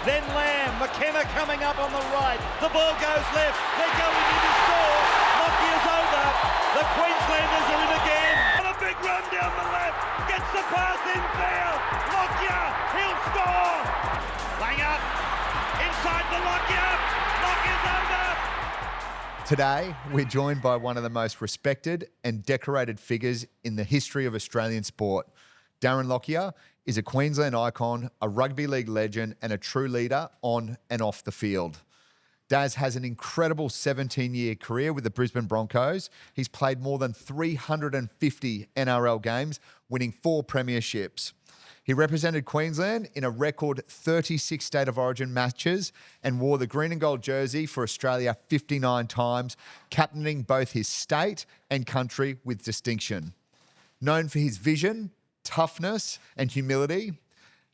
then Lamb, McKenna coming up on the right, the ball goes left, they're going in to score, Lockyer's over, the Queenslanders are in again. And a big run down the left, gets the pass infield, Lockyer, he'll score! Langer, inside for Lockyer, Lockyer's over! Today, we're joined by one of the most respected and decorated figures in the history of Australian sport. Darren Lockyer is a Queensland icon, a rugby league legend, and a true leader on and off the field. Daz has an incredible 17-year career with the Brisbane Broncos. He's played more than 350 NRL games, winning 4 premierships. He represented Queensland in a record 36 State of Origin matches and wore the green and gold jersey for Australia 59 times, captaining both his state and country with distinction. Known for his vision, toughness and humility,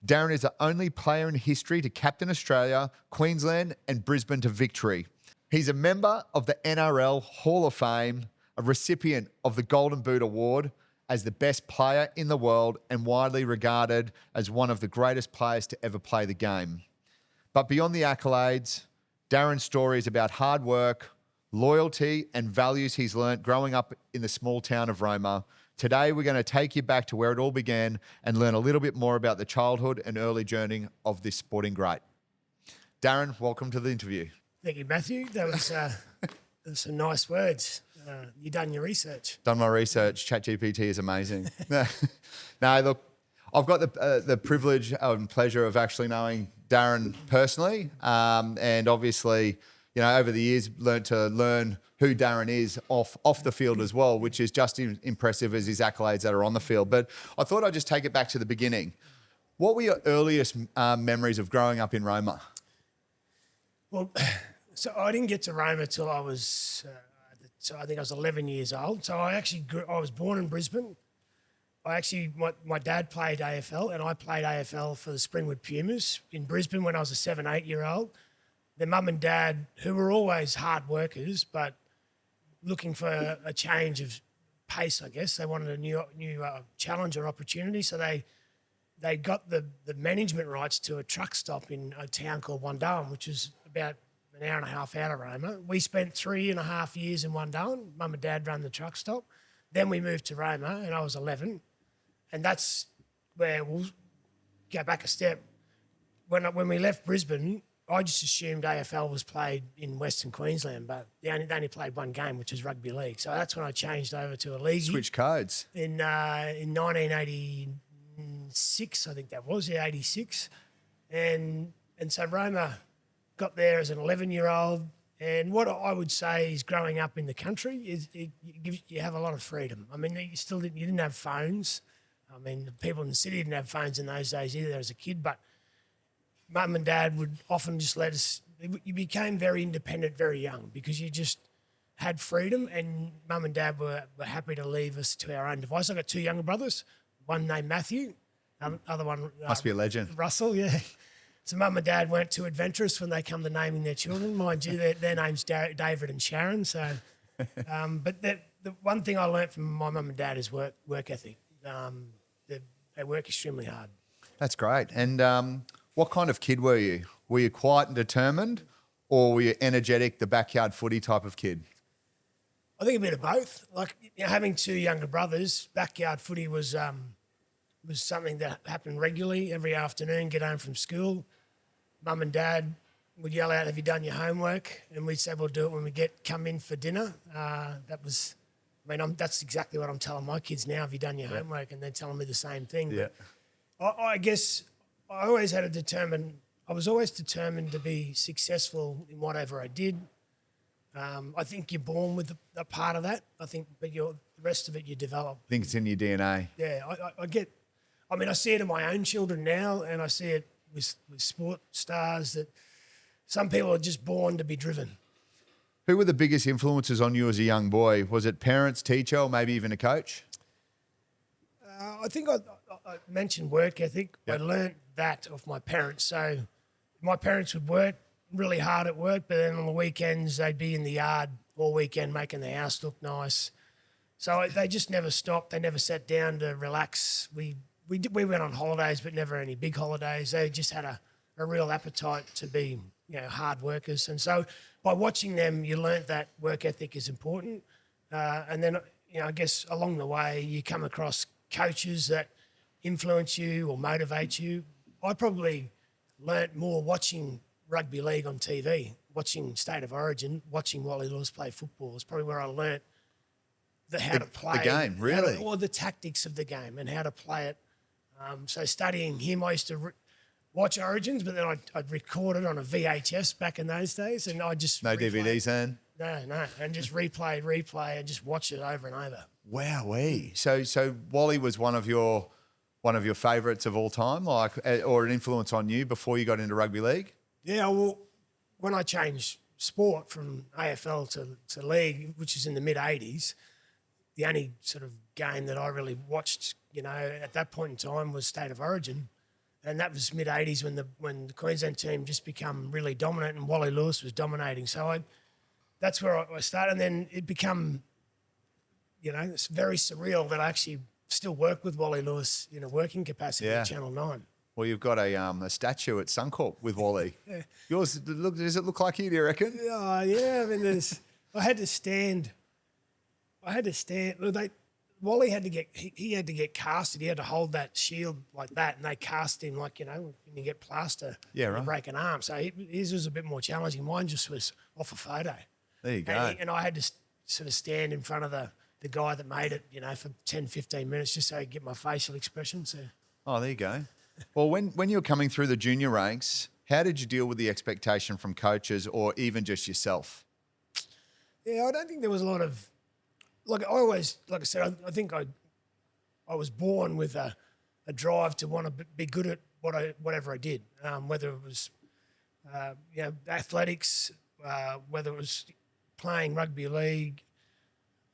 Darren is the only player in history to captain Australia, Queensland and Brisbane to victory. He's a member of the NRL Hall of Fame, a recipient of the Golden Boot Award as the best player in the world and widely regarded as one of the greatest players to ever play the game. But beyond the accolades, Darren's story is about hard work, loyalty and values he's learnt growing up in the small town of Roma. Today, we're going to take you back to where it all began and learn a little bit more about the childhood and early journey of this sporting great. Darren, welcome to the interview. Thank you, Matthew. That was some nice words. You done your research. Done my research. ChatGPT is amazing. No, look, I've got the privilege and pleasure of actually knowing Darren personally, and obviously, you know, over the years, learn who Darren is off the field as well, which is just as impressive as his accolades that are on the field. But I thought I'd just take it back to the beginning. What were your earliest memories of growing up in Roma? Well, so I didn't get to Roma till I was, I think I was 11 years old. So I was born in Brisbane. My dad played AFL and I played AFL for the Springwood Pumas in Brisbane when I was a 7, 8-year-old. Their mum and dad, who were always hard workers, but looking for a change of pace, I guess. They wanted a new challenge or opportunity. So they got the management rights to a truck stop in a town called Wandoan, which is about an hour and a half out of Roma. We spent 3.5 years in Wandoan. Mum and dad ran the truck stop. Then we moved to Roma and I was 11. And that's where we'll go back a step. When we left Brisbane, I just assumed AFL was played in Western Queensland, but they only played one game, which was rugby league. So that's when I changed over to a league. Switch codes. In 1986, I think that was, 86. And so Roma got there as an 11-year-old. And what I would say is growing up in the country is you have a lot of freedom. I mean, you didn't have phones. I mean, the people in the city didn't have phones in those days either as a kid, but Mum and Dad would often just let us, you became very independent very young because you just had freedom, and Mum and Dad were happy to leave us to our own device. I've got 2 younger brothers, one named Matthew, other one... Must be a legend. Russell, yeah. So Mum and Dad weren't too adventurous when they come to naming their children. Mind you, their name's David and Sharon. So, but the one thing I learnt from my mum and dad is work ethic. They work extremely hard. That's great. And what kind of kid were you? Were you quiet and determined, or were you energetic, the backyard footy type of kid? I think a bit of both. Like, you know, having 2 younger brothers, backyard footy was something that happened regularly every afternoon. Get home from school, Mum and Dad would yell out, "Have you done your homework?" And we'd say, "We'll do it when we come in for dinner." That's exactly what I'm telling my kids now. Have you done your homework? And they're telling me the same thing. Yeah. But I guess I was always determined to be successful in whatever I did. I think you're born with a part of that. I think, but the rest of it you develop. I think it's in your DNA. Yeah, I see it in my own children now, and I see it with sport stars that some people are just born to be driven. Who were the biggest influences on you as a young boy? Was it parents, teacher, or maybe even a coach? I think I mentioned work ethic. Yep. I learnt that off my parents. So my parents would work really hard at work, but then on the weekends they'd be in the yard all weekend making the house look nice. So they just never stopped. They never sat down to relax. We went on holidays, but never any big holidays. They just had a a real appetite to be, hard workers. And so by watching them, you learnt that work ethic is important. And then, I guess along the way, you come across coaches that influence you or motivate you. I probably learnt more watching rugby league on TV, watching State of Origin, watching Wally Lewis play football. It's probably where I learnt how to play the game, really, or the tactics of the game and how to play it. So studying him, I used to watch Origins, but then I'd record it on a VHS back in those days, and I just no DVDs then. No, and just replay, and just watch it over and over. Wowee! So Wally was one of your favourites of all time, like, or an influence on you before you got into rugby league? Yeah, well, when I changed sport from AFL to league, which is in the mid '80s, the only sort of game that I really watched, at that point in time was State of Origin. And that was mid '80s when the Queensland team just become really dominant and Wally Lewis was dominating. So that's where I started. And then it become, it's very surreal that I actually still work with Wally Lewis in a working capacity at Channel 9. Well, you've got a statue at Suncorp with Wally. Yeah. Yours, does it look like you, do you reckon? Yeah. I mean, I had to stand. Wally had to get casted. He had to hold that shield like that, and they cast him like, when you get plaster, you break an arm. So his was a bit more challenging. Mine just was off a photo. There you go. And I had to sort of stand in front of the guy that made it, for 10, 15 minutes just so I could get my facial expressions there. Oh, there you go. Well, when you were coming through the junior ranks, how did you deal with the expectation from coaches or even just yourself? Yeah, I don't think there was a lot of... Like I said, I think I was born with a drive to want to be good at whatever I did, whether it was athletics, whether it was playing rugby league.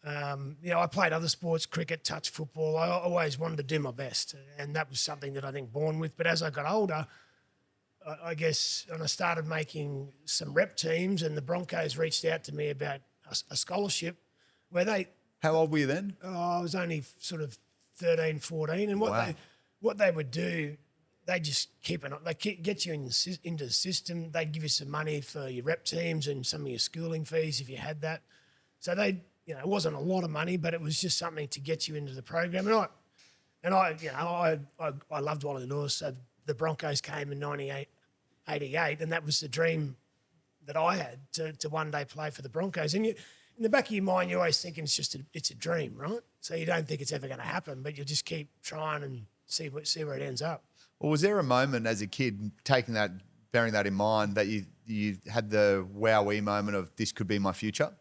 I played other sports, cricket, touch football. I always wanted to do my best, and that was something that I think born with. But as I got older, I guess, and I started making some rep teams, and the Broncos reached out to me about a scholarship where they... How old were you then? I was only sort of 13, 14. And what they would do, they just get you into the system. They'd give you some money for your rep teams and some of your schooling fees if you had that. So it wasn't a lot of money, but it was just something to get you into the program. And I loved Wally Lewis. So the Broncos came in 88, and that was the dream that I had to one day play for the Broncos. And in the back of your mind, you're always thinking it's a dream, right? So you don't think it's ever going to happen, but you just keep trying and see where it ends up. Well, was there a moment as a kid bearing that in mind, that you had the wowee moment of this could be my future?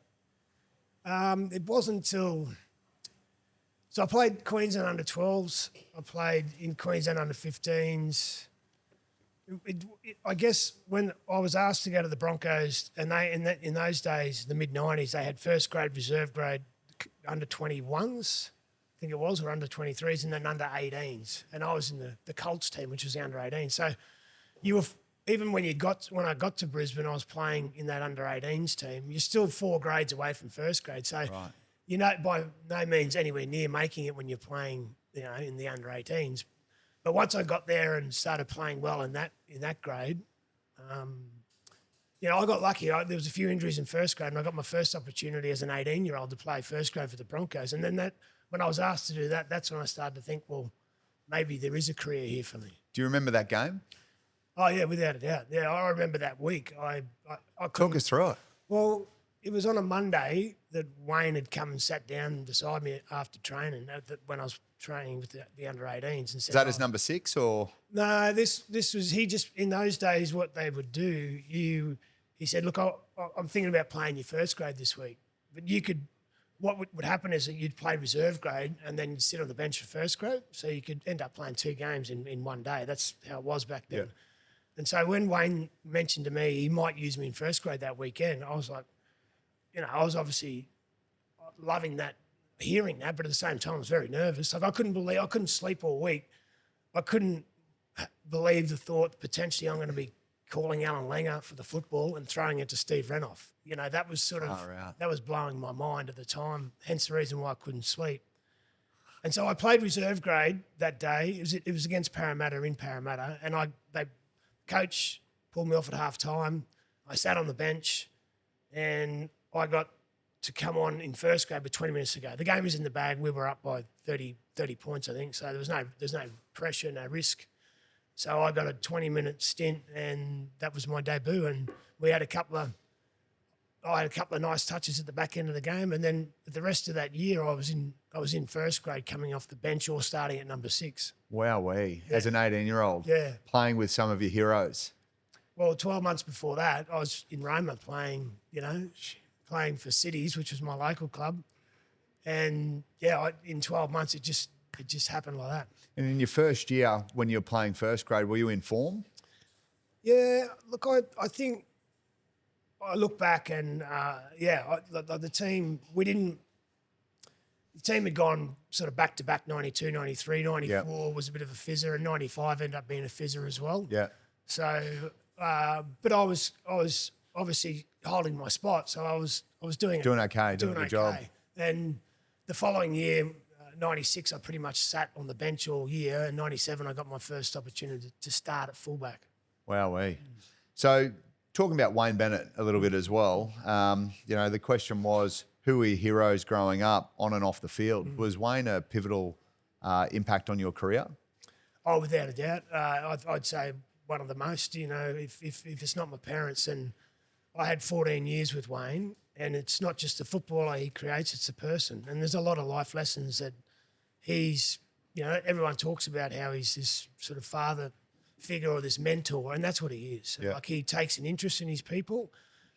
It wasn't until... So I played Queensland under 12s. I played in Queensland under 15s. I guess when I was asked to go to the Broncos, and in those days, the mid-90s, they had first grade, reserve grade, under 21s, I think it was, or under 23s, and then under 18s. And I was in the Colts team, which was the under 18s. So you were, even when I got to Brisbane, I was playing in that under 18s team. You're still 4 grades away from first grade. So by no means anywhere near making it when you're playing, in the under 18s. But once I got there and started playing well in that grade, I got lucky. There was a few injuries in first grade, and I got my first opportunity as an 18-year-old to play first grade for the Broncos. And then when I was asked to do that, that's when I started to think, well, maybe there is a career here for me. Do you remember that game? Oh yeah, without a doubt. Yeah, I remember that week. I Talk us through it. Well, it was on a Monday that Wayne had come and sat down beside me after training, when I was training with the under 18s, and said, is that his number 6 or? No, this was, he just, in those days, what they would do, he said, look, I'm thinking about playing your first grade this week, but what would happen is that you'd play reserve grade and then you'd sit on the bench for first grade, so you could end up playing 2 games in one day. That's how it was back then. Yeah. And so when Wayne mentioned to me he might use me in first grade that weekend, I was like, I was obviously loving that, hearing that, but at the same time I was very nervous. Like I couldn't sleep all week. I couldn't believe the thought potentially I'm going to be calling Alan Langer for the football and throwing it to Steve Renouf. That was that was blowing my mind at the time, hence the reason why I couldn't sleep. And so I played reserve grade that day. It was against Parramatta in Parramatta, and Coach pulled me off at half time. I sat on the bench and I got to come on in first grade with 20 minutes to go. The game was in the bag. We were up by 30 points, I think. So there's no pressure, no risk. So I got a 20-minute stint, and that was my debut. And I had a couple of nice touches at the back end of the game, and then the rest of that year I was in first grade, coming off the bench or starting at number 6. Wowee. As an 18-year-old, playing with some of your heroes. Well, 12 months before that, I was in Roma playing for Cities, which was my local club, and in 12 months it just happened like that. And in your first year, when you were playing first grade, were you in form? Yeah, look, I think I look back and the team had gone sort of back to back. 92, 93, 94 was a bit of a fizzer, and 95 ended up being a fizzer as well. Yeah. So, but I was obviously holding my spot, so I was doing okay, doing a good job. And the following year, 96, I pretty much sat on the bench all year. And 97, I got my first opportunity to start at fullback. Wowee. So talking about Wayne Bennett a little bit as well, the question was, who were your heroes growing up on and off the field? Was Wayne a pivotal impact on your career? Oh, without a doubt. I'd say one of the most, if it's not my parents. And I had 14 years with Wayne, and it's not just the footballer he creates, it's the person. And there's a lot of life lessons that he's, everyone talks about how he's this sort of father figure or this mentor, and that's what he is. Yeah. Like, he takes an interest in his people,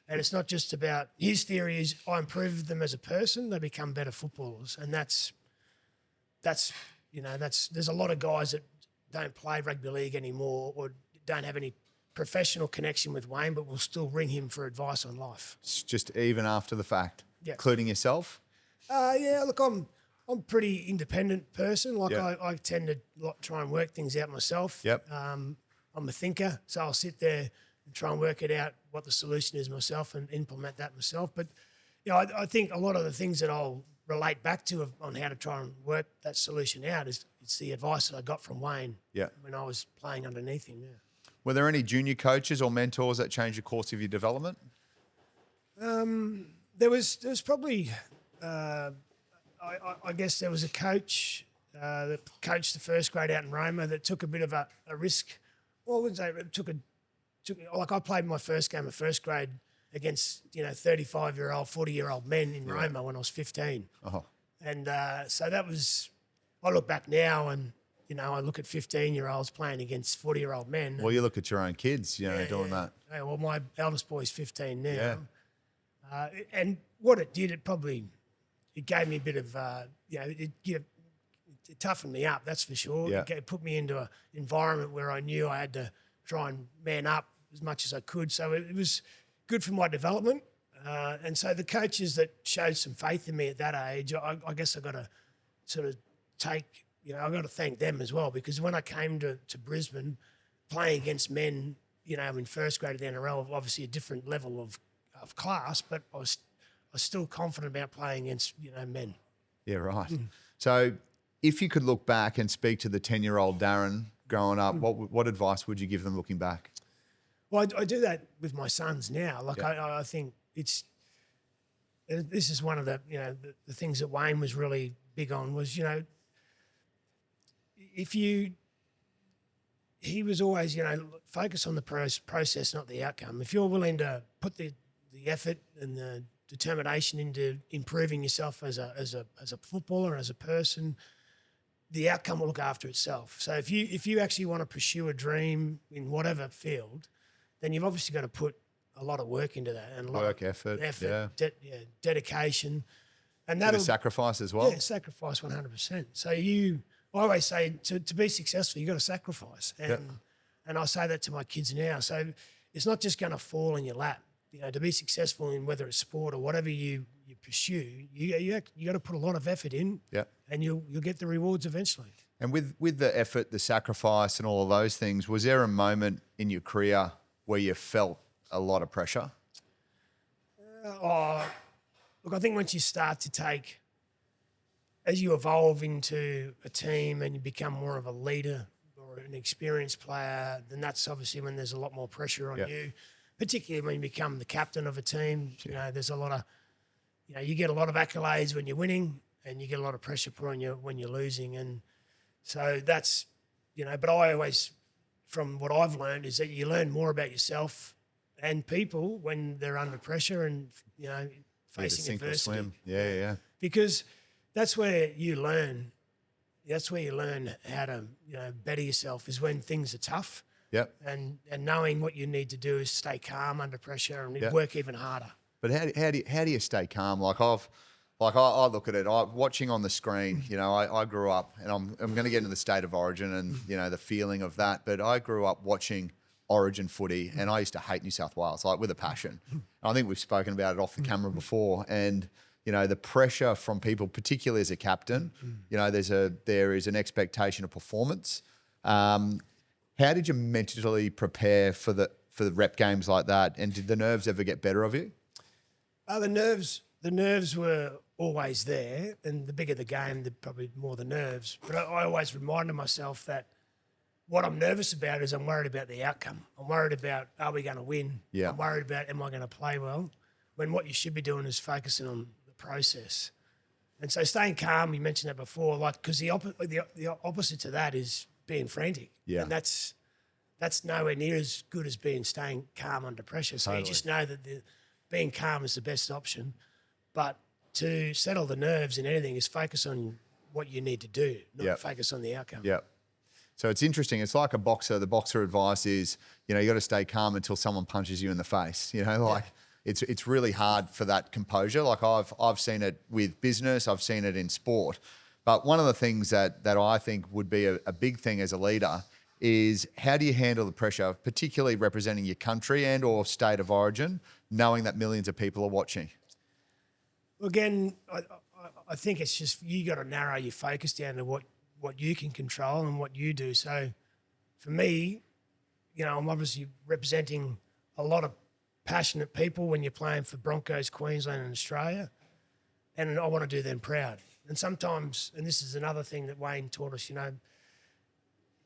and it's not just about, his theory is, I improve them as a person, they become better footballers. And that's there's a lot of guys that don't play rugby league anymore or don't have any professional connection with Wayne, but will still ring him for advice on life. It's just even after the fact, Yeah. including yourself? Look, I'm a pretty independent person. Like, Yeah. I tend to try and work things out myself. Yep. I'm a thinker, so I'll sit there and try and work it out, what the solution is myself, and implement that myself. But, I think a lot of the things that I'll relate back to on how to try and work that solution out it's the advice that I got from Wayne when I was playing underneath him, Were there any junior coaches or mentors that changed the course of your development? There was probably, I guess there was a coach that coached the first grade out in Roma that took a bit of a risk. Well, I wouldn't say it took like, I played my first game of first grade against 35-year-old, 40-year-old men in Roma when I was 15. Oh. And so that was, I look back now and I look at 15-year-olds playing against 40-year-old men. Well, you look at your own kids, doing that. Yeah, well, my eldest boy's 15 now. Yeah. And what it did, it gave me a bit of, it toughened me up, that's for sure. Yeah. It put me into an environment where I knew I had to try and man up as much as I could. So it was good for my development. And so the coaches that showed some faith in me at that age, I guess I got to sort of take, I got to thank them as well, because when I came to Brisbane, playing against men, in first grade of the NRL, obviously a different level of class, but I was still confident about playing against, men. Yeah, right. So if you could look back and speak to the 10-year-old Darren growing up, what advice would you give them looking back? Well, I do that with my sons now. Like, I think this is one of the, the things that Wayne was really big on was, he was always, focus on the process, not the outcome. If you're willing to put the effort and the determination into improving yourself as a footballer, as a person, the outcome will look after itself. So if you actually want to pursue a dream in whatever field, then you've obviously got to put a lot of work into that, and a lot of effort, dedication, and that'll sacrifice as well. Yeah, sacrifice 100%. So I always say to be successful, you got to sacrifice, and I say that to my kids now. So it's not just going to fall in your lap. To be successful in whether it's sport or whatever you pursue, you got to put a lot of effort in, and you'll get the rewards eventually. And with the effort, the sacrifice, and all of those things, was there a moment in your career where you felt a lot of pressure? Look, I think once you start to take, as you evolve into a team and you become more of a leader or an experienced player, then that's obviously when there's a lot more pressure on you, particularly when you become the captain of a team. You know, there's a lot of, you know, you get a lot of accolades when you're winning and you get a lot of pressure put on you when you're losing. And so that's, you know, but I always, from what I've learned, is that you learn more about yourself and people when they're under pressure and, you know, facing adversity. Yeah. Because that's where you learn. That's where you learn how to, you know, better yourself, is when things are tough. Yep. And knowing what you need to do is stay calm under pressure and work even harder. But how do you stay calm? I look at it. Watching on the screen, you know, I grew up, and I'm going to get into the state of origin and, you know, the feeling of that. But I grew up watching Origin footy, and I used to hate New South Wales, like, with a passion. I think we've spoken about it off the camera before, and, you know, the pressure from people, particularly as a captain, you know, there is an expectation of performance. How did you mentally prepare for the rep games like that? And did the nerves ever get better of you? The nerves were always there, and the bigger the game, the probably more the nerves. But I always reminded myself that what I'm nervous about is I'm worried about the outcome. I'm worried about, are we going to win? Yeah. I'm worried about, am I going to play well? When what you should be doing is focusing on the process. And so staying calm, you mentioned that before, like, because the opposite to that is being frantic. Yeah. And that's nowhere near as good as staying calm under pressure. So you just know that being calm is the best option. But to settle the nerves in anything is focus on what you need to do, not focus on the outcome. Yep. So it's interesting. It's like a boxer. The boxer advice is, you know, you got to stay calm until someone punches you in the face. You know, like it's really hard for that composure. Like I've seen it with business. I've seen it in sport. But one of the things that I think would be a big thing as a leader is, how do you handle the pressure, particularly representing your country and or state of origin, knowing that millions of people are watching? Again, I think it's just, you got to narrow your focus down to what you can control and what you do. So for me, you know, I'm obviously representing a lot of passionate people when you're playing for Broncos, Queensland and Australia, and I want to do them proud. And sometimes, and this is another thing that Wayne taught us, you know,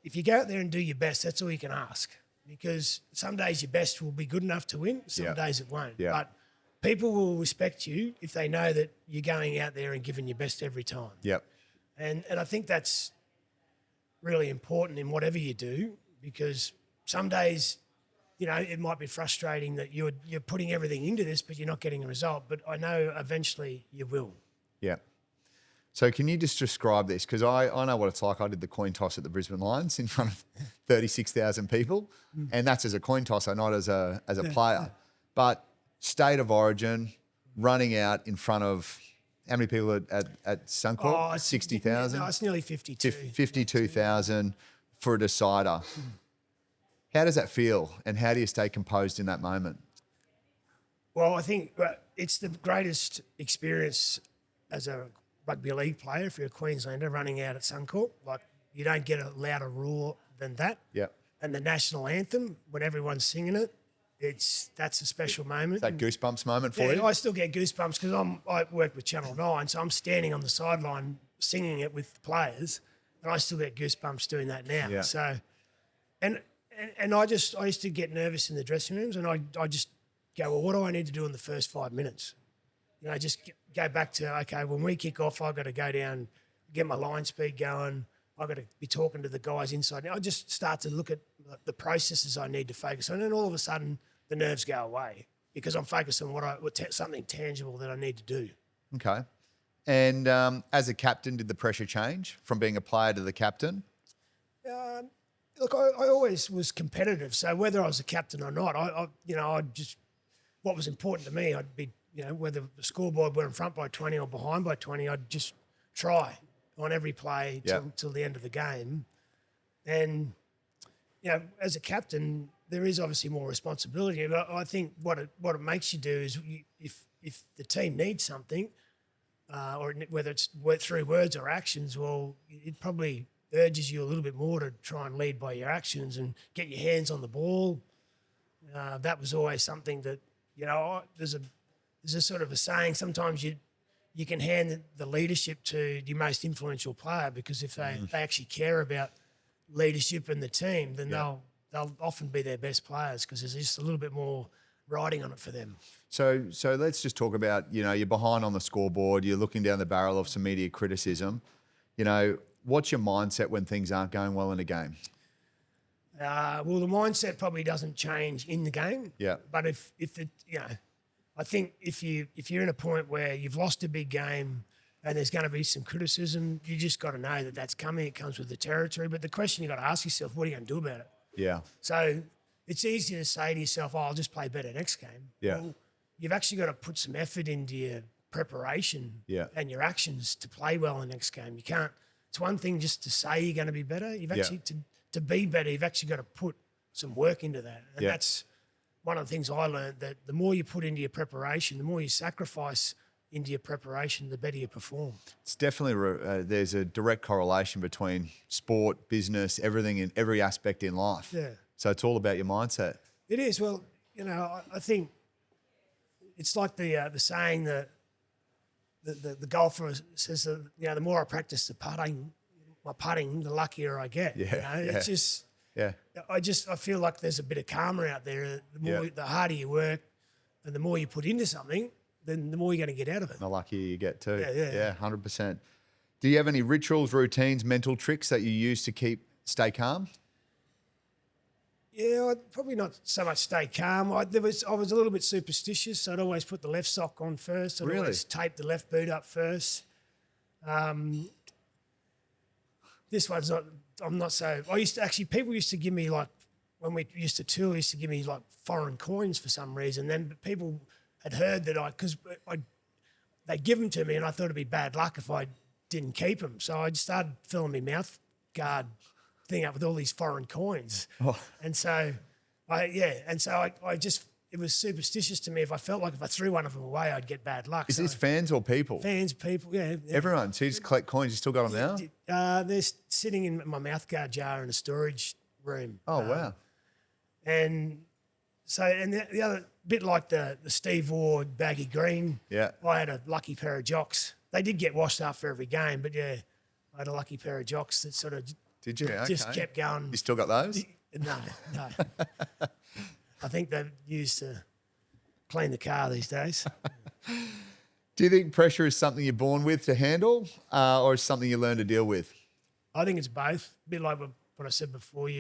if you go out there and do your best, that's all you can ask, because some days your best will be good enough to win, some days it won't. Yeah. But people will respect you if they know that you're going out there and giving your best every time. Yep. And I think that's really important in whatever you do, because some days, you know, it might be frustrating that you're putting everything into this, but you're not getting a result. But I know eventually you will. Yeah. So can you just describe this? Because I know what it's like. I did the coin toss at the Brisbane Lions in front of 36,000 people, and that's as a coin tosser, not as a player. But state of origin, running out in front of how many people at Suncorp? 60,000? No, it's nearly 52. 52,000 for a decider. How does that feel, and how do you stay composed in that moment? Well, I think it's the greatest experience as a rugby league player if you're a Queenslander running out at Suncorp. Like, you don't get a louder roar than that. Yeah. And the national anthem, when everyone's singing it, that's a special moment. That goosebumps moment for you? I still get goosebumps because I work with Channel 9, so I'm standing on the sideline singing it with the players, and I still get goosebumps doing that now. Yeah. So, and I used to get nervous in the dressing rooms, and I just go, well, what do I need to do in the first 5 minutes? You know, just go back to, okay, when we kick off, I've got to go down, get my line speed going. I've got to be talking to the guys inside. I just start to look at the processes I need to focus on, and all of a sudden the nerves go away because I'm focused on something tangible that I need to do. Okay. And as a captain, did the pressure change from being a player to the captain? Look, I always was competitive. So whether I was a captain or not, what was important to me, I'd be, you know, whether the scoreboard were in front by 20 or behind by 20, I'd just try on every play till the end of the game. And, you know, as a captain, there is obviously more responsibility. But I think what it makes you do is if the team needs something, or whether it's through words or actions, well, it probably urges you a little bit more to try and lead by your actions and get your hands on the ball. That was always something that, you know, there's a sort of a saying, sometimes you can hand the leadership to your most influential player, because if they actually care about leadership in the team, then they'll often be their best players because there's just a little bit more riding on it for them. So let's just talk about, you're behind on the scoreboard, you're looking down the barrel of some media criticism. What's your mindset when things aren't going well in a game? Well, the mindset probably doesn't change in the game. Yeah. But if it, I think if you're in a point where you've lost a big game and there's going to be some criticism, you just got to know that that's coming. It comes with the territory. But the question you got to ask yourself, what are you going to do about it? Yeah. So it's easy to say to yourself, I'll just play better next game. Yeah. Well, you've actually got to put some effort into your preparation and your actions to play well in the next game. You can't. It's one thing just to say you're going to be better. You've actually to be better. You've actually got to put some work into that, and that's one of the things I learned. That the more you put into your preparation, the more you sacrifice into your preparation, the better you perform. It's definitely there's a direct correlation between sport, business, everything in every aspect in life. Yeah. So it's all about your mindset. It is. Well, I think it's like the saying that the golfer says that, the more I practice my putting, the luckier I get. It's just I feel like there's a bit of karma out there. The harder you work and the more you put into something, then the more you're going to get out of it. The luckier you get too. Yeah. 100%. Do you have any rituals, routines, mental tricks that you use to stay calm? Yeah, I'd probably not so much stay calm. I was a little bit superstitious, so I'd always put the left sock on first. I'd always tape the left boot up first. This one's not. I'm not so. People used to give me, like, when we used to tour, used to give me like foreign coins for some reason. Then people had heard that they'd give them to me, and I thought it'd be bad luck if I didn't keep them. So I just started filling my mouth guard thing up with all these foreign coins. And so it was superstitious to me. If I felt like if I threw one of them away, I'd get bad luck. Is this fans or people? Fans, people, yeah. Everyone. So you just collect coins. You still got them now? They're sitting in my mouthguard jar in a storage room. Oh, wow. And so, and the other bit like the Steve Ward baggy green. Yeah. I had a lucky pair of jocks. They did get washed after every game, but I had a lucky pair of jocks that sort of did you? Just kept going. You still got those? No. I think they're used to clean the car these days. Do you think pressure is something you're born with to handle, or is something you learn to deal with? I think it's both. A bit like what I said before.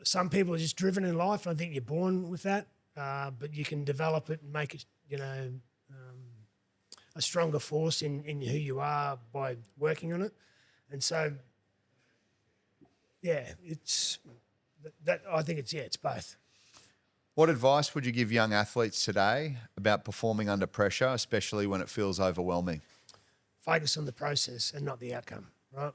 Some people are just driven in life. I think you're born with that, but you can develop it and make it, a stronger force in who you are by working on it. And so, it's that. I think it's both. What advice would you give young athletes today about performing under pressure, especially when it feels overwhelming? Focus on the process and not the outcome. Right?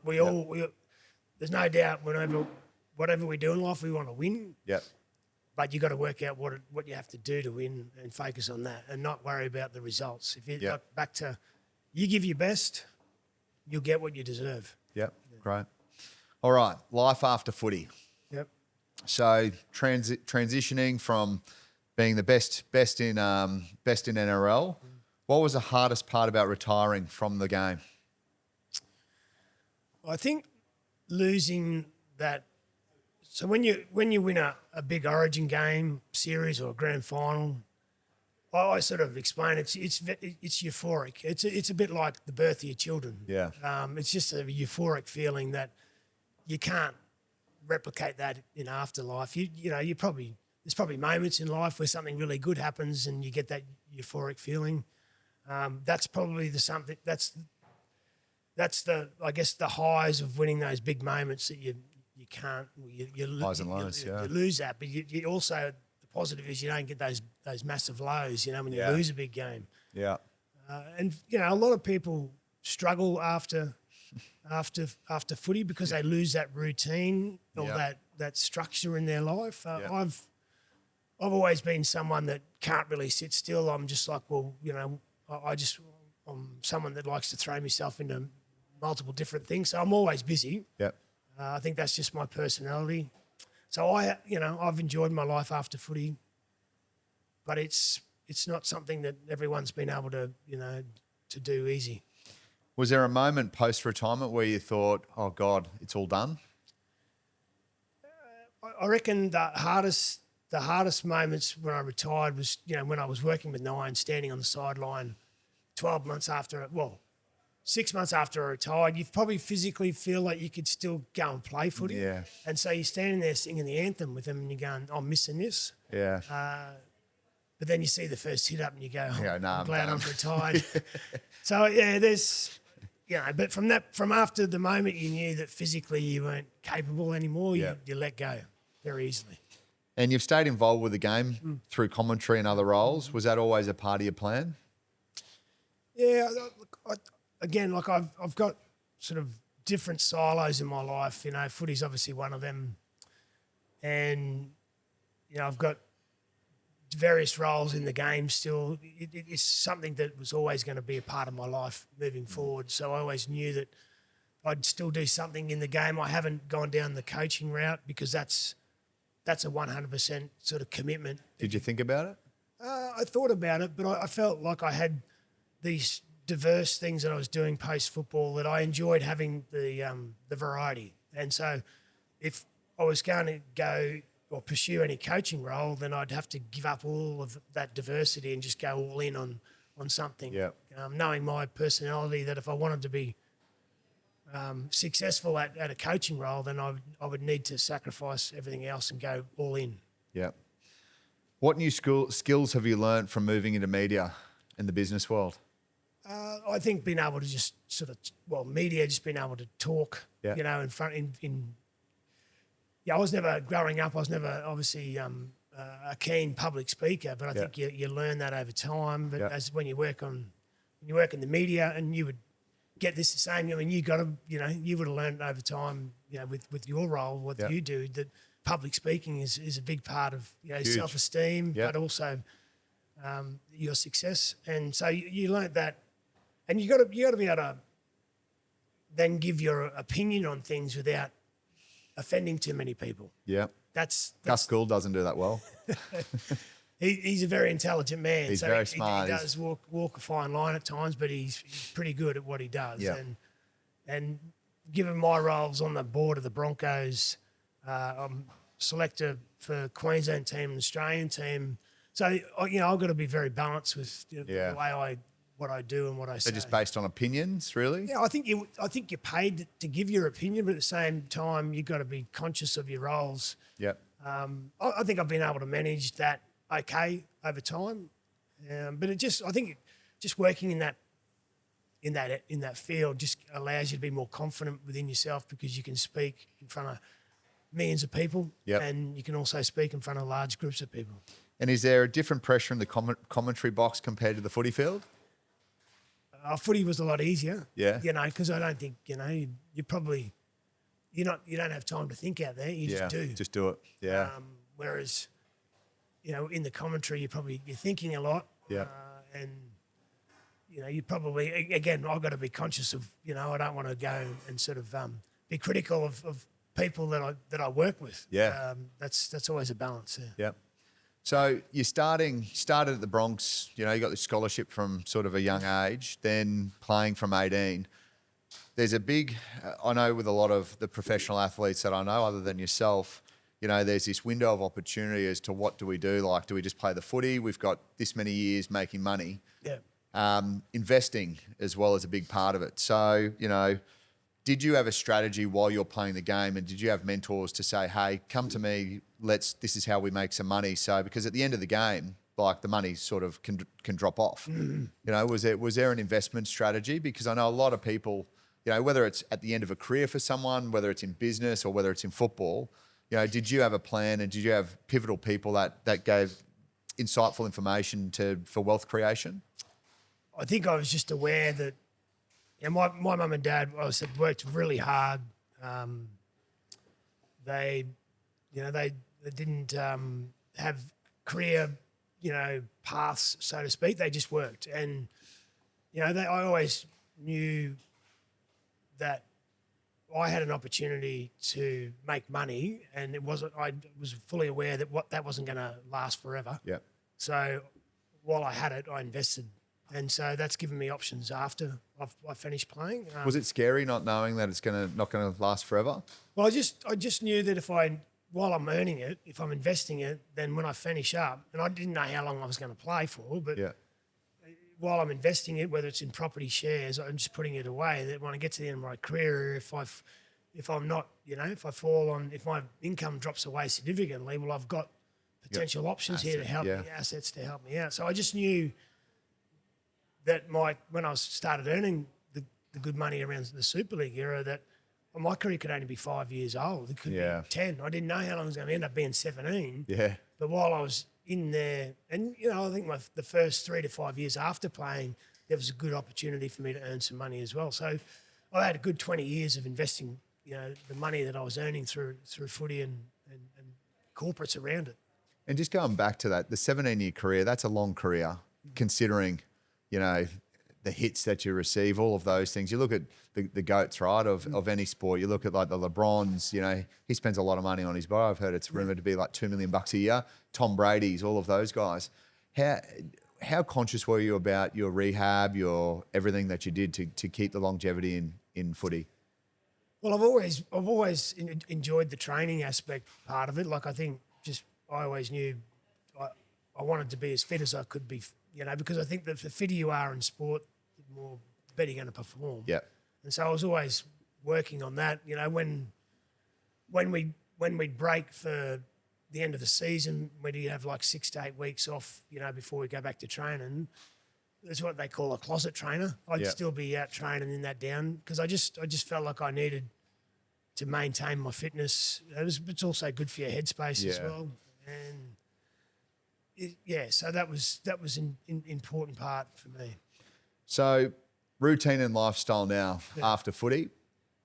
There's no doubt whatever we do in life, we want to win. Yep. But you got to work out what you have to do to win and focus on that and not worry about the results. If you back to, you give your best, you'll get what you deserve. Yep. Great. All right. Life after footy. Yep. So transitioning from being the best in NRL, what was the hardest part about retiring from the game? I think losing that. So when you win a big Origin game, series, or a grand final, I sort of explain it's euphoric. It's a bit like the birth of your children. Yeah. It's just a euphoric feeling that you can't replicate that in afterlife. There's probably moments in life where something really good happens and you get that euphoric feeling. That's probably that's the I guess the highs of winning those big moments that you can't highs and lows. You lose that, but you also, the positive is you don't get those massive lows. When you lose a big game. Yeah. And a lot of people struggle after footy because they lose that routine or that structure in their life. I've always been someone that can't really sit still. I'm just like, I'm someone that likes to throw myself into multiple different things. So I'm always busy. Yep. I think that's just my personality. So I've enjoyed my life after footy, but it's not something that everyone's been able to do easy. Was there a moment post-retirement where you thought, oh God, it's all done? I reckon the hardest moments when I retired was, when I was working with Nine, standing on the sideline 12 months after, 6 months after I retired. You probably physically feel like you could still go and play footy. Yeah. And so you're standing there singing the anthem with them and you're going, I'm missing this. Yeah. But then you see the first hit up and you go, I'm glad done. I'm retired. So, yeah, there's, but from after the moment you knew that physically you weren't capable anymore, you let go very easily. And you've stayed involved with the game through commentary and other roles. Was that always a part of your plan? Yeah, I've got sort of different silos in my life. Footy's obviously one of them. And, I've got various roles in the game still. It's something that was always going to be a part of my life moving forward. So I always knew that I'd still do something in the game. I haven't gone down the coaching route because that's a 100% sort of commitment. Did you think about it? I thought about it, but I felt like I had these diverse things that I was doing post-football that I enjoyed having the variety. And so if I was going to go or pursue any coaching role, then I'd have to give up all of that diversity and just go all in on something. Yeah. Knowing my personality, that if I wanted to be successful at a coaching role, then I would need to sacrifice everything else and go all in. Yeah. What new skills have you learned from moving into media in the business world? I think being able to just media, just being able to talk, Yeah. in front in. Yeah, I was never growing up. I was never obviously a keen public speaker, but I think you learn that over time. But as when you work in the media, and you would get this the same. I mean, you would have learned over time, with your role, what you do, that public speaking is a big part of self-esteem, but also your success. And so you learned that, and you got to be able to then give your opinion on things without offending too many people. Yeah. That's Gus Gould doesn't do that well. He's a very intelligent man. He's very smart. He does walk a fine line at times, but he's pretty good at what he does. Yeah. And given my roles on the board of the Broncos, I'm selector for Queensland team and Australian team. So I've got to be very balanced with the way what I do and what I say. They're just based on opinions, really? Yeah, I think you're paid to give your opinion, but at the same time, you've got to be conscious of your roles. Yep. I think I've been able to manage that okay over time, but I think just working in that field just allows you to be more confident within yourself, because you can speak in front of millions of people, and you can also speak in front of large groups of people. And is there a different pressure in the commentary box compared to the footy field? Footy was a lot easier. Yeah. Because I don't think, you don't have time to think out there. You just do. Just do it. Yeah. Whereas, in the commentary, you're thinking a lot. Yeah. And, you probably, again, I've got to be conscious of, I don't want to go and sort of be critical of people that I work with. Yeah. That's always a balance. Yeah. Yep. So you started at the Bronx, you got the scholarship from sort of a young age, then playing from 18. There's a big, I know with a lot of the professional athletes that I know, other than yourself, there's this window of opportunity as to what do we do? Like, do we just play the footy? We've got this many years making money. Yeah. Investing as well as a big part of it. So, did you have a strategy while you're playing the game, and did you have mentors to say, hey, come to me, this is how we make some money? So, because at the end of the game, like, the money sort of can drop off. Was there an investment strategy? Because I know a lot of people, whether it's at the end of a career for someone, whether it's in business or whether it's in football, did you have a plan, and did you have pivotal people that gave insightful information for wealth creation? I think I was just aware that, my mum and dad, I said, worked really hard. They didn't have career, paths, so to speak. They just worked, and I always knew that I had an opportunity to make money, and I was fully aware that that wasn't going to last forever. Yeah. So while I had it, I invested. And so that's given me options after I finished playing. Was it scary not knowing that it's not going to last forever? Well, I just knew that if I while I'm earning it, if I'm investing it, then when I finish up, and I didn't know how long I was going to play for, but while I'm investing it, whether it's in property shares, I'm just putting it away. That when I get to the end of my career, if I'm not, if I fall on, if my income drops away significantly, well, I've got potential options here to help me, assets to help me out. So I just knew that when I started earning the good money around the Super League era, that my career could only be 5 years old. It could be 10. I didn't know how long it was going to end up being 17. Yeah. But while I was in there, and, I think the first 3 to 5 years after playing, there was a good opportunity for me to earn some money as well. So I had a good 20 years of investing, the money that I was earning through footy and corporates around it. And just going back to that, the 17-year career, that's a long career considering, the hits that you receive, all of those things. You look at the GOATs, right, of any sport. You look at like the LeBrons, he spends a lot of money on his bar. I've heard it's rumoured to be like $2 million a year. Tom Brady's, all of those guys. How conscious were you about your rehab, your everything that you did to keep the longevity in footy? Well, I've always enjoyed the training aspect part of it. Like I think I always knew I wanted to be as fit as I could be, because I think that the fitter you are in sport, the better you're going to perform. Yeah. And so I was always working on that. When we'd break for the end of the season, we'd have like 6 to 8 weeks off, before we go back to training. That's what they call a closet trainer. I'd still be out training in that down because I just felt like I needed to maintain my fitness. It's also good for your headspace as well. And so that was an important part for me. So routine and lifestyle now after footy.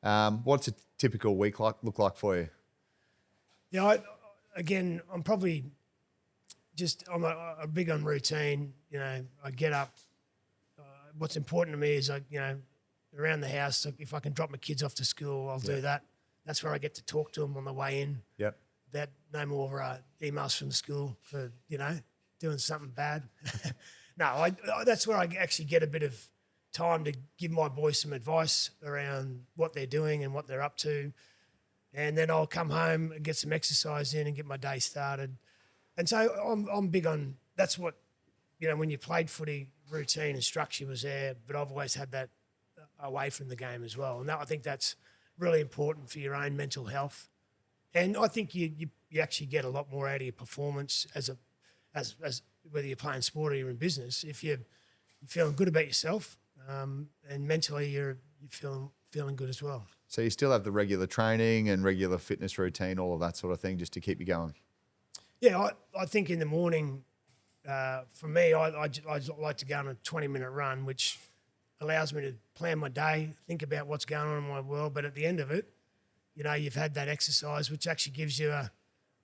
What's a typical week look like for you? Yeah, I'm probably I'm a big on routine. I get up. What's important to me is around the house. If I can drop my kids off to school, I'll do that. That's where I get to talk to them on the way in. Yep. That no more emails from the school for doing something bad. No, that's where I actually get a bit of time to give my boys some advice around what they're doing and what they're up to, and then I'll come home and get some exercise in and get my day started. And so I'm big on that's what when you played footy, routine and structure was there, but I've always had that away from the game as well, and I think that's really important for your own mental health. And I think you actually get a lot more out of your performance as whether you're playing sport or you're in business. If you're feeling good about yourself, and mentally you're feeling good as well. So you still have the regular training and regular fitness routine, all of that sort of thing, just to keep you going. Yeah, I think in the morning, for me, I like to go on a 20-minute run, which allows me to plan my day, think about what's going on in my world. But at the end of it, you've had that exercise, which actually gives you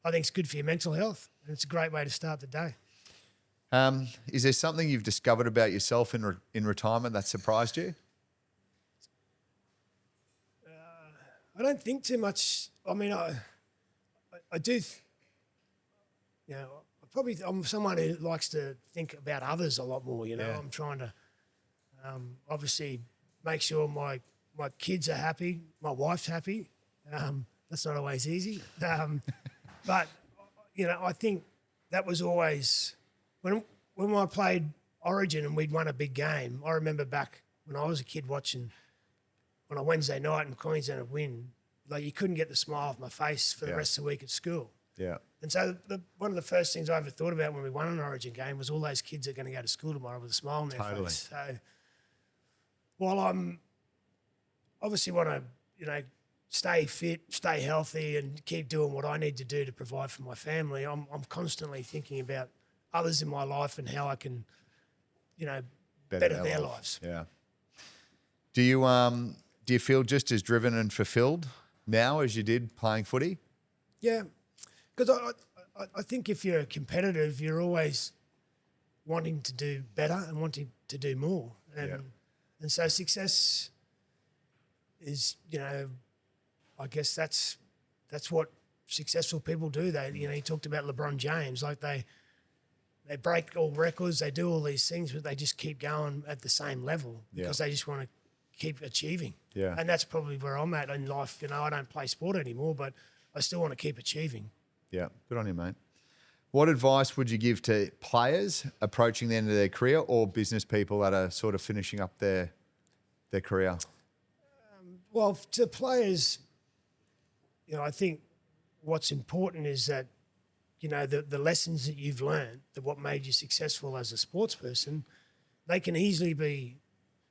I think it's good for your mental health, and it's a great way to start the day. Is there something you've discovered about yourself in retirement that surprised you? I don't think too much. I mean, I do. I'm someone who likes to think about others a lot more. I'm trying to obviously make sure my kids are happy, my wife's happy. That's not always easy. But, I think that was always when I played Origin and we'd won a big game. I remember back when I was a kid watching on a Wednesday night in Queensland would win, like you couldn't get the smile off my face for the rest of the week at school. Yeah. And so one of the first things I ever thought about when we won an Origin game was all those kids are going to go to school tomorrow with a smile on their face. So while I'm obviously want to, stay fit, stay healthy and keep doing what I need to do to provide for my family, I'm constantly thinking about others in my life and how I can, better their lives. Yeah. Do you feel just as driven and fulfilled now as you did playing footy? Yeah, because I think if you're competitive, you're always wanting to do better and wanting to do more. And so success is, I guess that's what successful people do. You talked about LeBron James, like they break all records, they do all these things, but they just keep going at the same level because they just want to keep achieving. Yeah. And that's probably where I'm at in life. I don't play sport anymore, but I still want to keep achieving. Yeah, good on you, mate. What advice would you give to players approaching the end of their career or business people that are sort of finishing up their career? Well, to players, I think what's important is that, the lessons that you've learned, that what made you successful as a sports person, they can easily be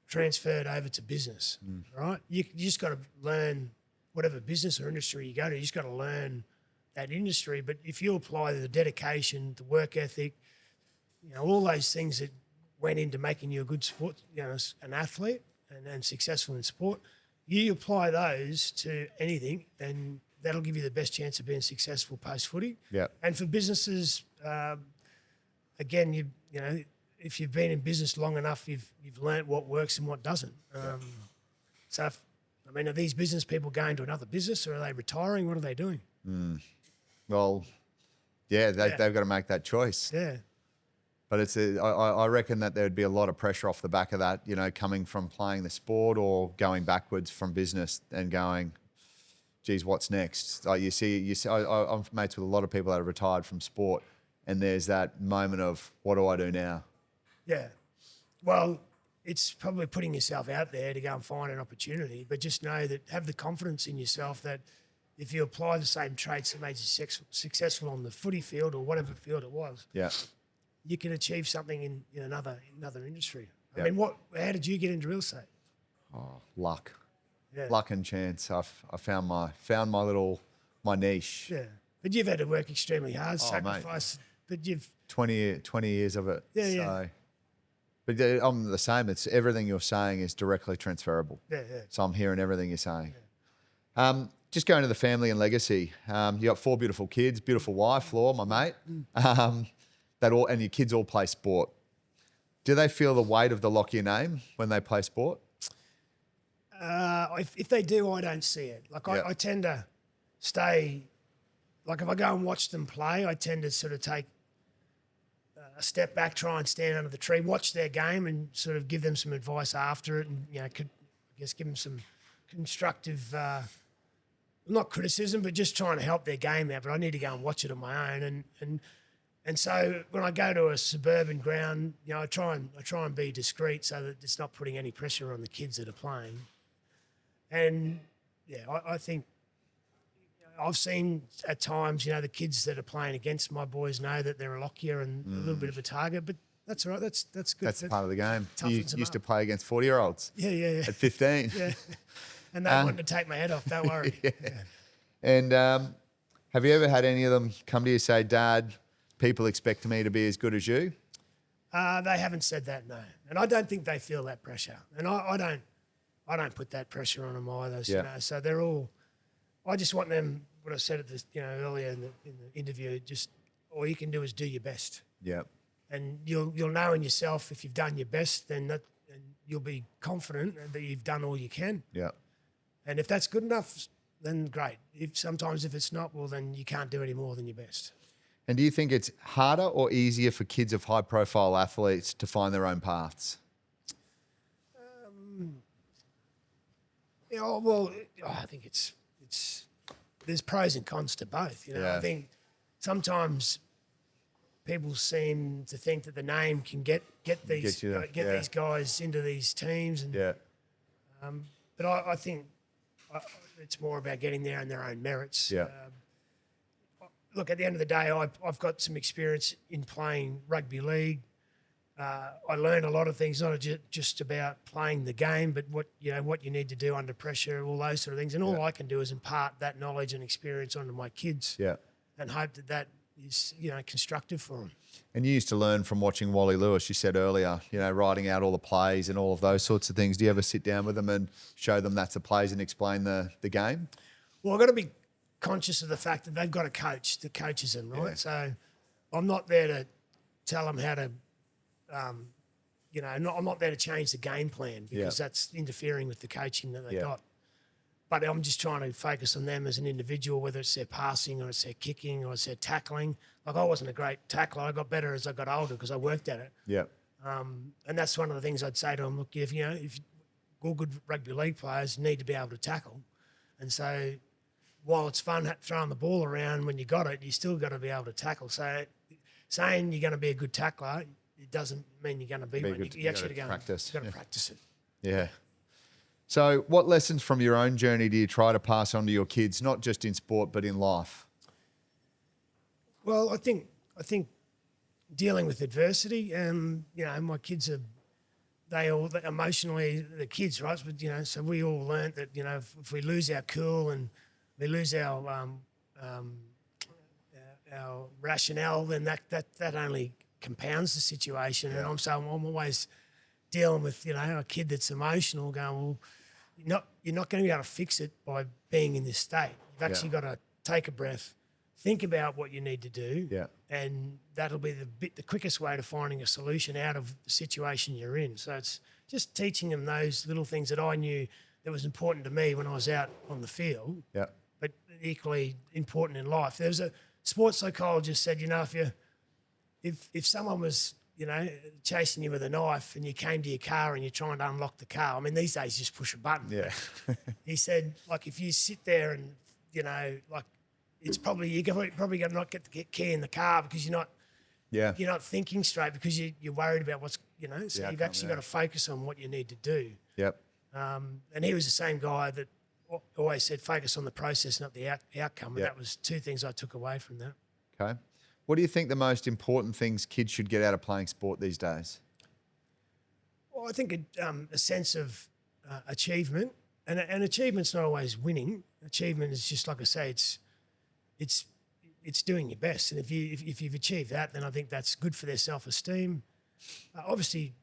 transferred over to business, right? You just got to learn whatever business or industry you go to, you just got to learn that industry. But if you apply the dedication, the work ethic, all those things that went into making you a good sport, an athlete and successful in sport, you apply those to anything and that'll give you the best chance of being successful post-footy. Yeah. And for businesses, again, if you've been in business long enough, you've learnt what works and what doesn't. So, are these business people going to another business or are they retiring? What are they doing? Well, they've got to make that choice. Yeah. But I reckon that there'd be a lot of pressure off the back of that, coming from playing the sport or going backwards from business and going, geez, what's next? Like you see, I'm mates with a lot of people that are retired from sport, and there's that moment of, what do I do now? Yeah. Well, it's probably putting yourself out there to go and find an opportunity, but just know that, have the confidence in yourself that if you apply the same traits that made you successful on the footy field or whatever field it was, you can achieve something in another industry. I mean, how did you get into real estate? Oh, luck. Yeah. Luck and chance. I found my niche. Yeah. But you've had to work extremely hard, Oh, sacrifice, but you've 20 years of it. Yeah, so. yeah. But I'm the same. It's everything you're saying is directly transferable. Yeah. So I'm hearing everything you're saying. Just going to the family and legacy. You got 4 beautiful kids, beautiful wife, Laura, my mate. And your kids all play sport. Do they feel the weight of the Lockyer name when they play sport? If they do, I don't see it. I tend to stay. Like if I go and watch them play, I tend to sort of take a step back, try and stand under the tree, watch their game, and sort of give them some advice after it, and give them some constructive, not criticism, but just trying to help their game out. But I need to go and watch it on my own, and so when I go to a suburban ground, I try and be discreet so that it's not putting any pressure on the kids that are playing. And I think I've seen at times, the kids that are playing against my boys know that they're a Lockyer and a little bit of a target, but that's all right. That's good. That's part of the game. You toughens them used to up. play against 40-year-olds. Yeah. At 15. Yeah. And they wanted to take my head off. Don't worry. Yeah. And have you ever had any of them come to you and say, Dad, people expect me to be as good as you? They haven't said that, no. And I don't think they feel that pressure. And I don't put that pressure on them either. Yeah. So they're all. I just want them. What I said at this, earlier in the interview. Just all you can do is do your best. Yeah. And you'll know in yourself if you've done your best, then and you'll be confident that you've done all you can. Yeah. And if that's good enough, then great. Sometimes if it's not, well, then you can't do any more than your best. And do you think it's harder or easier for kids of high-profile athletes to find their own paths? I think it's there's pros and cons to both. Yeah. I think sometimes people seem to think that the name can get these these guys into these teams, and but I think it's more about getting there on their own merits. Yeah. Look, at the end of the day, I've got some experience in playing rugby league. I learned a lot of things, not just about playing the game, but what you need to do under pressure, all those sort of things. And all I can do is impart that knowledge and experience onto my kids, and hope that is constructive for them. And you used to learn from watching Wally Lewis. You said earlier, writing out all the plays and all of those sorts of things. Do you ever sit down with them and show them that's the plays and explain the game? Well, I've got to be conscious of the fact that they've got a coach that coaches them, right? Yeah. So I'm not there to tell them how to. I'm not there to change the game plan because that's interfering with the coaching that they got. But I'm just trying to focus on them as an individual, whether it's their passing or it's their kicking or it's their tackling. Like I wasn't a great tackler. I got better as I got older because I worked at it. Yeah. And that's one of the things I'd say to them. Look, if all good rugby league players need to be able to tackle. And so while it's fun throwing the ball around, when you got it, you still got to be able to tackle. So saying you're going to be a good tackler, it doesn't mean you're going to be one. good. You actually got to practice. Got to practice it. Yeah. So what lessons from your own journey do you try to pass on to your kids, not just in sport, but in life? Well, I think dealing with adversity, my kids they emotionally, the kids, right? But, so we all learnt that, if we lose our cool and we lose our rationale, then that only compounds the situation. Yeah. And I'm always dealing with, a kid that's emotional, going, well, you're not going to be able to fix it by being in this state. You've actually got to take a breath, think about what you need to do, and that'll be the quickest way to finding a solution out of the situation you're in. So it's just teaching them those little things that I knew that was important to me when I was out on the field, but equally important in life. There was a sports psychologist said, if someone was, chasing you with a knife and you came to your car and you're trying to unlock the car, I mean, these days you just push a button. Yeah. He said, like, if you sit there and, it's probably, you're probably going to not get the key in the car because you're not thinking straight because you're worried about what's, so you've actually got to focus on what you need to do. Yep. And he was the same guy that always said, focus on the process, not the outcome. And that was two things I took away from that. Okay. What do you think the most important things kids should get out of playing sport these days? Well, I think a sense of achievement, and achievement's not always winning. Achievement is just, like I say, it's doing your best. And if you've achieved that, then I think that's good for their self-esteem. Obviously,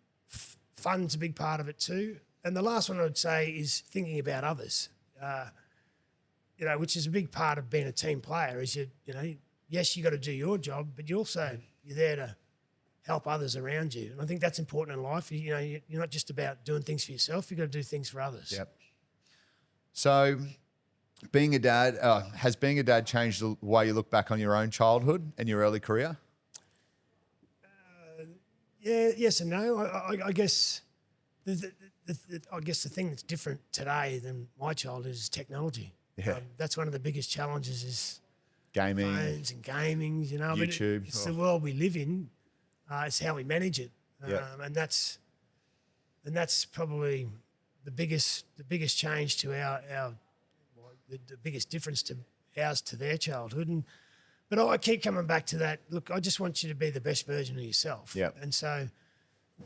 fun's a big part of it too. And the last one I would say is thinking about others. Which is a big part of being a team player. Is yes, you got to do your job, but you're there to help others around you. And I think that's important in life. You're not just about doing things for yourself. You've got to do things for others. Yep. So being a dad, has being a dad changed the way you look back on your own childhood and your early career? Yeah, yes and no. I guess the thing that's different today than my childhood is technology. Yeah. That's one of the biggest challenges is gaming, phones and gaming, YouTube. But it's the world we live in. It's how we manage it, and that's probably the biggest change to the biggest difference to ours to their childhood. But I keep coming back to that. Look, I just want you to be the best version of yourself. Yep. And so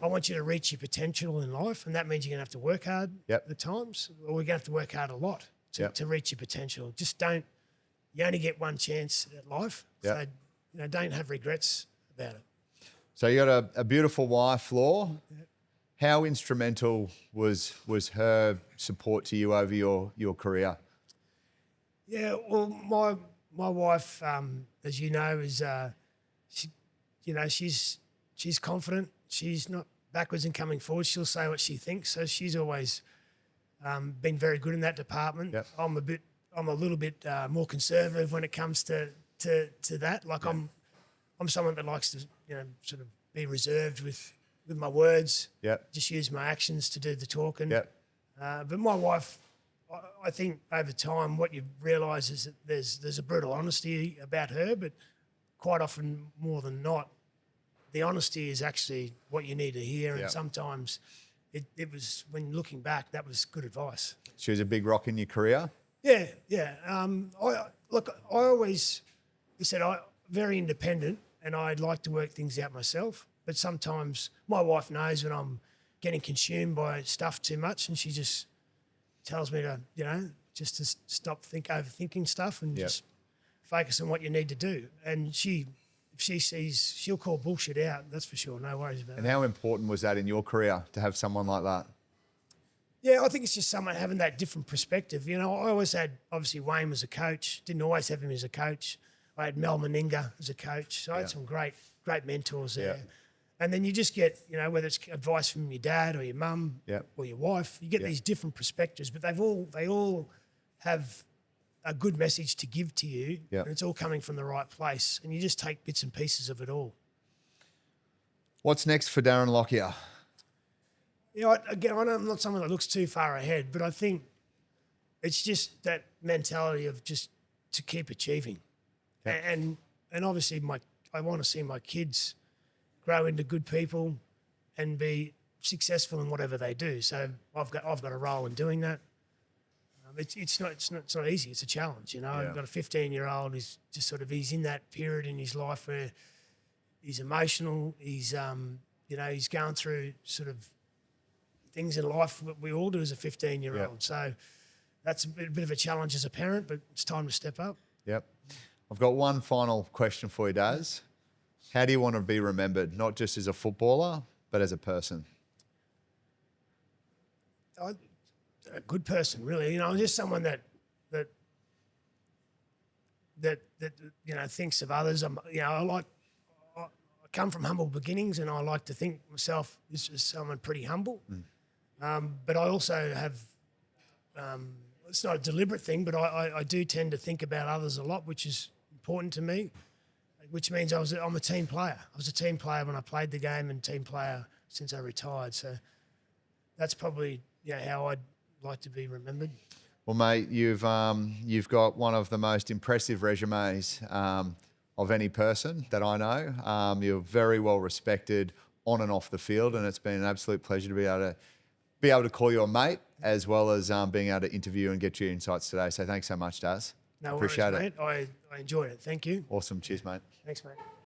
I want you to reach your potential in life, and that means you're going to have to work hard at times, or we're going to have to work hard a lot to reach your potential. Just don't. You only get one chance at life, so don't have regrets about it. So you got a beautiful wife, Law. Yep. How instrumental was her support to you over your career? Yeah, well, my wife, as you know, is she's confident. She's not backwards in coming forward. She'll say what she thinks. So she's always been very good in that department. Yep. I'm a little bit more conservative when it comes to that. Like I'm someone that likes to sort of be reserved with my words. Yep. Just use my actions to do the talking. Yep. But my wife, I think over time, what you realise is that there's a brutal honesty about her, but quite often, more than not, the honesty is actually what you need to hear. And sometimes it was, when looking back, that was good advice. She was a big rock in your career? Yeah. I always said I'm very independent and I'd like to work things out myself. But sometimes my wife knows when I'm getting consumed by stuff too much, and she just tells me to, just to stop overthinking stuff and just focus on what you need to do. And if she sees, she'll call bullshit out. That's for sure. No worries about it. And how important was that in your career to have someone like that? Yeah, I think it's just someone having that different perspective. I always had, obviously, Wayne was a coach. Didn't always have him as a coach. I had Mel Meninga as a coach. So I had some great mentors there. Yeah. And then you just get, whether it's advice from your dad or your mum or your wife, you get these different perspectives, but they all have a good message to give to you, and it's all coming from the right place, and you just take bits and pieces of it all. What's next for Darren Lockyer? Again, I'm not someone that looks too far ahead, but I think it's just that mentality of just to keep achieving. Yep. And obviously I want to see my kids grow into good people and be successful in whatever they do. So I've got a role in doing that. It's not easy. It's a challenge, you know. Yeah. I've got a 15-year-old who's just he's in that period in his life where he's emotional. He's he's going through sort of things in life that we all do as a 15-year-old. Yep. So that's a bit of a challenge as a parent, but it's time to step up. Yep. I've got one final question for you, Daz. How do you want to be remembered, not just as a footballer, but as a person? A good person, really. You know, I'm just someone that thinks of others. I come from humble beginnings, and I like to think myself as someone pretty humble. But I also have. It's not a deliberate thing, but I do tend to think about others a lot, which is important to me. Which means I'm a team player. I was a team player when I played the game, and team player since I retired. So that's probably how I'd like to be remembered. Well, mate, you've got one of the most impressive resumes of any person that I know. You're very well respected on and off the field, and it's been an absolute pleasure to be able to call you a mate, as well as being able to interview and get your insights today. So thanks so much, Daz. No Appreciate worries, it. mate. I enjoyed it. Thank you. Awesome. Cheers, mate. Thanks, mate.